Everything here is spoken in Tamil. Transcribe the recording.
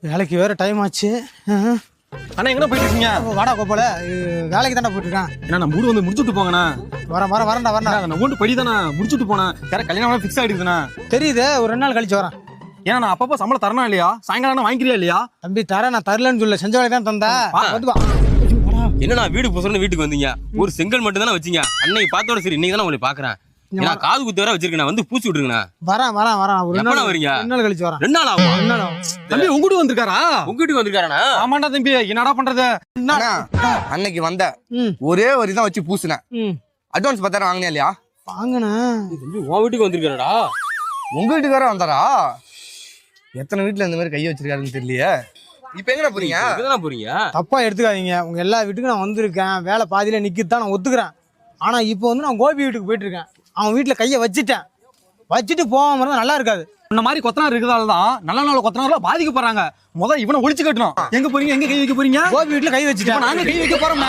வேலைக்கு வேற டைம் ஆச்சு. அண்ணா எங்கே போயிட்டு இருக்கீங்க? வாடா கோபால, வேலைக்கு தானே போயிட்டு இருக்கேன். ஏன்னா நம்ம ஊர் வந்து முடிச்சுட்டு போங்கண்ணா. வரேன்டா. நான் ஊண்டு படி தானே முடிச்சுட்டு போனேன். வேற கல்யாணம் ஃபிக்ஸ் ஆகிடுதுண்ணா. தெரியுது, ஒரு 2 நாள் கழிச்சு வரேன். ஏன்னா நான் அப்பப்போ சம்பளம் தரணும் இல்லையா? சாயங்காலம் வாங்கிக்கிறியா இல்லையா? தம்பி தரேன், நான் தரலன்னு சொல்ல, செஞ்ச வேலை தான் தந்தேன். என்னண்ணா வீடு புதுசுன்னு வீட்டுக்கு வந்தீங்க? ஒரு செங்கல் மட்டும் தானே வச்சீங்க. அன்னைக்கு பார்த்தோட சரி, இன்னைக்கு தானே உங்களை பாக்குறேன். நான் காது குத்து வர வச்சிருக்கேன், வந்து பூச்சி விட்டுருங்கண்ணா. வரேன். ஒரு 2 நாள் வரீங்க? 2 நாள் கழிச்சு வரேன். 2 நாள் ஆகும். 2 நாள் ஆகும். தம்பி உங்ககிட்ட வந்திருக்காரா? உங்ககிட்ட வந்திருக்காரா? ஆமாண்டா தம்பி, என்னடா பண்றது? அன்னைக்கு வந்த ஒரே ஒரு தான் வச்சு பூசினேன். அட்வான்ஸ் 10,000 வாங்கினே இல்லையா? வாங்கினேன். தம்பி உன் வீட்டுக்கு வந்திருக்காரா? உங்க வீட்டுக்கார வந்தாரா? எத்தனை வீட்டுல இந்த மாதிரி கையை வச்சிருக்காருன்னு தெரியலையே. இப்ப எங்கடா போறீங்க? எங்கதான் போறீங்க? தப்பா எடுத்துக்காதீங்க. உங்க எல்லா வீட்டுக்கும் நான் வந்திருக்கேன். வேலை பாதியில நிக்கிதான், நான் ஒத்துக்கிறேன். ஆனா இப்போ வந்து நான் கோபி வீட்டுக்கு போயிட்டு இருக்கேன். அவன் வீட்டுல கையை வச்சுட்டு போகாம இருந்தா நல்லா இருக்காது. இந்த மாதிரி கொத்தனார் இருக்கிறதால தான் நல்ல நாள் கொத்தனார்லாம் பாதிக்கப்படுறாங்க. முதல்ல இவனை ஒழிச்சு கட்டணும். எங்க போறீங்க? எங்க கை வைக்க போறீங்க? கோபி வீட்டுல கை வச்சுட்டேன். நாங்க கை வைக்க போறோம்.